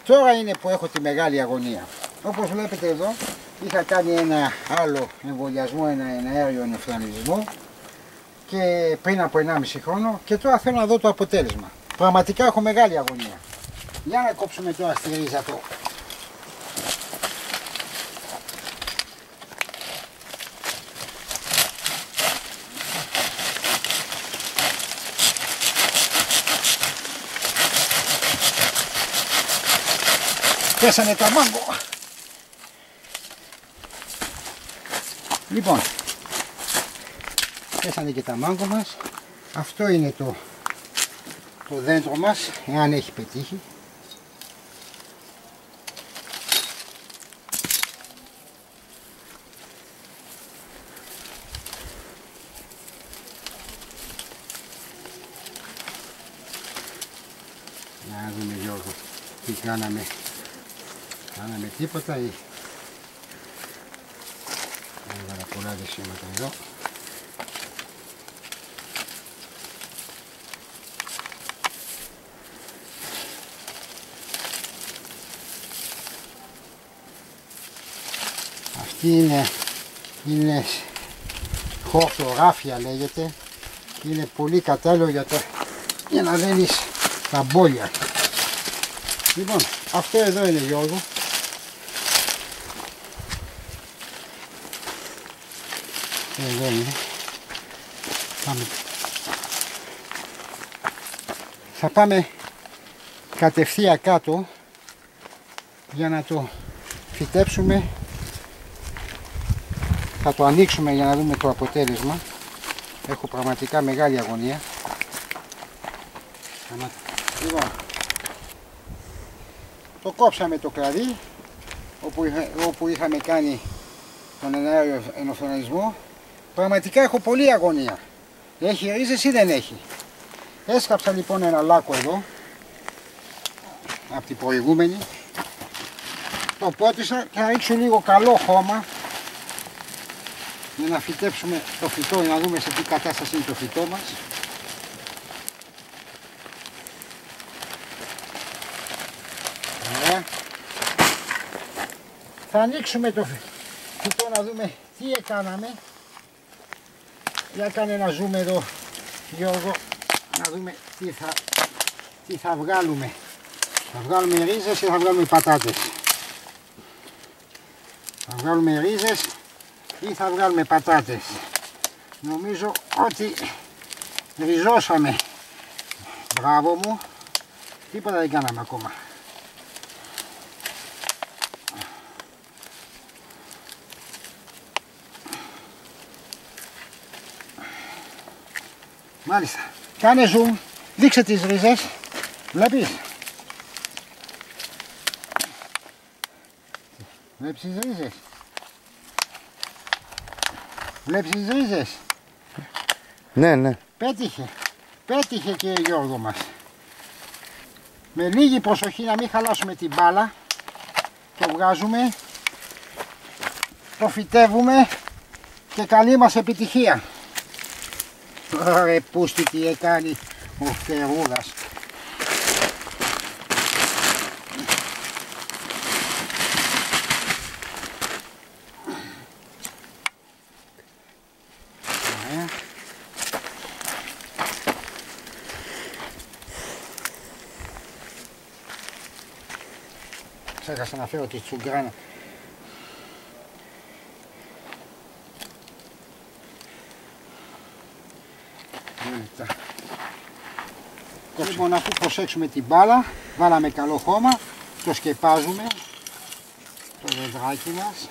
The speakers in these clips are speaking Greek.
Τώρα είναι που έχω τη μεγάλη αγωνία. Όπως βλέπετε εδώ, είχα κάνει ένα άλλο εμβολιασμό, ένα αέριο ενοφθαλμισμό και πριν από 1,5 χρόνο και τώρα θέλω να δω το αποτέλεσμα. Πραγματικά έχω μεγάλη αγωνία. Για να κόψουμε τώρα στη ρίζα το. Πέσανε τα μάγκο. Λοιπόν, πέσανε και τα μάγκο μας. Αυτό είναι το δέντρο μας, εάν έχει πετύχει. Να δούμε Γιώργο τι κάναμε. Κάναμε τίποτα ή έβαλα πολλά δεσίματα εδώ. Αυτή είναι χορτογράφια λέγεται και είναι πολύ κατάλληλο για να δένεις τα μπόλια. Λοιπόν, αυτό εδώ είναι Γιώργο. Εδώ είναι. Θα πάμε κατευθείαν κάτω για να το φυτέψουμε. Θα το ανοίξουμε για να δούμε το αποτέλεσμα. Έχω πραγματικά μεγάλη αγωνία. Λοιπόν, το κόψαμε το κλαδί όπου είχαμε κάνει τον αέριο ενοφθαλμισμό. Πραγματικά έχω πολλή αγωνία. Έχει ρίζες ή δεν έχει. Έσκαψα λοιπόν ένα λάκκο εδώ από την προηγούμενη. Το πότισα και θα ρίξω λίγο καλό χώμα για να φυτέψουμε το φυτό, να δούμε σε τι κατάσταση είναι το φυτό μας. Ωραία. Θα ανοίξουμε το φυτό να δούμε τι έκαναμε. Για κάνε ένα zoom εδώ Γιώργο, να δούμε τι θα βγάλουμε. Θα βγάλουμε ρίζες ή θα βγάλουμε πατάτες. Θα βγάλουμε ρίζες ή θα βγάλουμε πατάτες. Νομίζω ότι ριζώσαμε. Μπράβο μου. Τίποτα δεν κάναμε ακόμα. Μάλιστα. Κάνε zoom. Δείξε τις ρίζες. Βλέπεις. Βλέπεις τις ρίζες. Βλέπεις τις ρίζες. Ναι, ναι. Πέτυχε. Πέτυχε κύριε Γιώργο μας. Με λίγη προσοχή να μην χαλάσουμε την μπάλα. Το βγάζουμε. Το φυτεύουμε. Και καλή μας επιτυχία. Ρε πούστη τι έκανε ο Φτερούδας. Ξέχασα να φέρω τη τσουγκράνα. Λοιπόν, αφού προσέξουμε την μπάλα, βάλαμε καλό χώμα, το σκεπάζουμε το δεντράκι μας.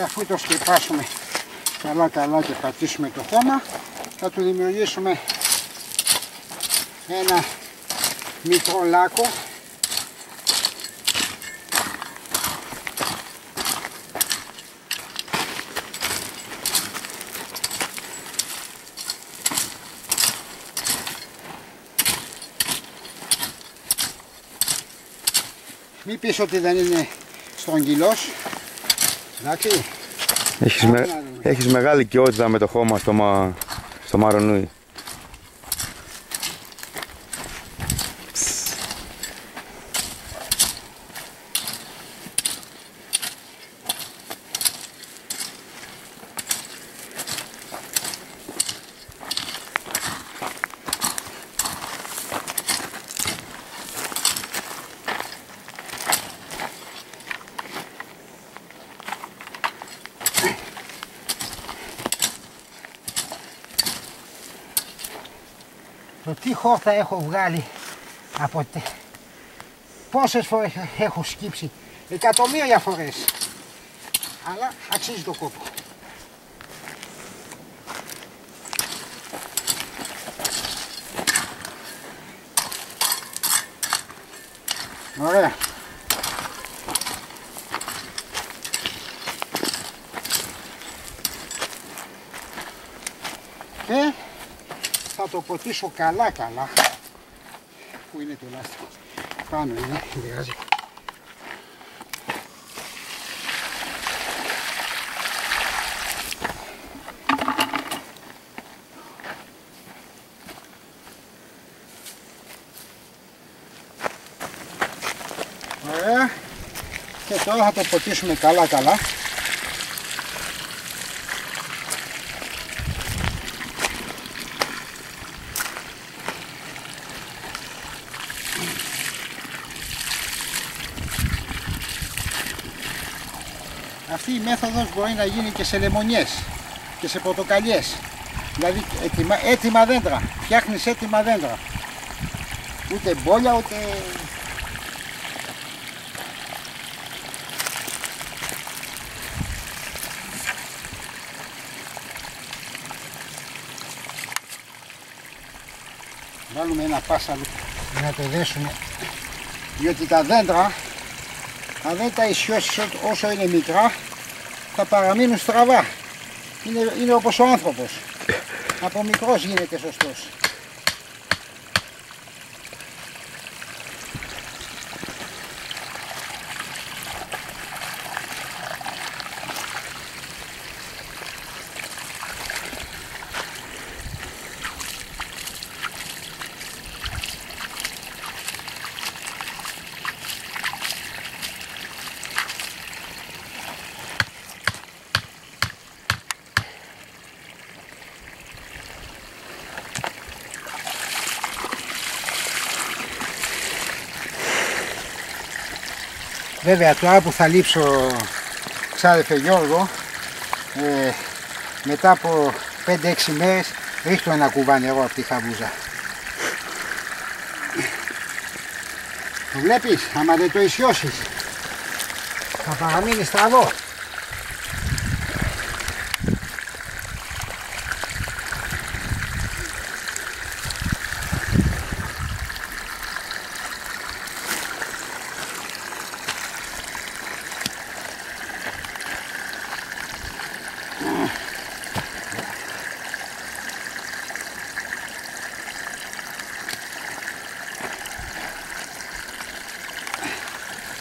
Και αφού το σκεπάσουμε καλά και πατήσουμε το χώμα, θα του δημιουργήσουμε ένα μικρό λάκκο Μην πεις ότι δεν είναι στρογγυλός. Εντάξει. Έχεις μεγάλη οικειότητα με το χώμα στο Μαρονούι. Το τι χόρτα έχω βγάλει από πόσες φορές έχω σκύψει, εκατομμύρια φορές, αλλά αξίζει το κόπο. Ωραία. Και θα το ποτίσω καλά. Πού είναι το λάστιχο? Πάνω είναι, δεν πειράζει. Ωραία. Και τώρα θα το ποτίσουμε καλά. Αυτή η μέθοδος μπορεί να γίνει και σε λεμονιές και σε πορτοκαλιές. Δηλαδή έτοιμα δέντρα. Φτιάχνεις έτοιμα δέντρα. Ούτε μπόλια ούτε... Βάλουμε ένα πάσαλο να το δέσουμε. Διότι τα δέντρα, αν δεν τα ισιώσεις όσο είναι μικρά, θα παραμείνουν στραβά. Είναι όπως ο άνθρωπος. Από μικρός γίνεται σωστός. Βέβαια τώρα που θα λείψω, ξάδερφε Γιώργο, μετά από 5-6 μέρες ρίχνω ένα κουβά νερό από τη χαβούζα. Το βλέπεις, άμα δεν το ισιώσεις θα παραμείνει στραβό.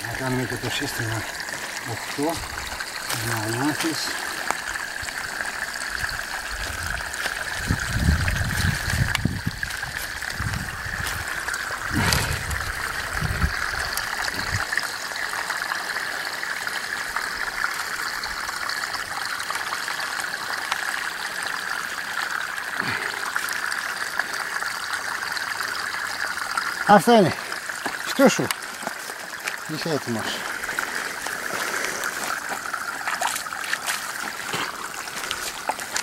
Να κάνουμε και το σύστημα 8, να μάθεις. Αυτό είναι. Στούσου. Είσαι έτοιμος.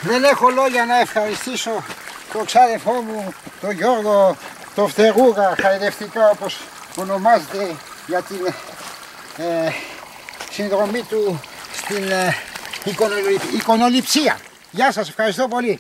Δεν έχω λόγια να ευχαριστήσω τον ξάδερφό μου, τον Γιώργο, τον Φτερούγα, χαϊδευτικά όπως ονομάζεται, για την συνδρομή του στην Εικονοληψία. Γεια σας, ευχαριστώ πολύ.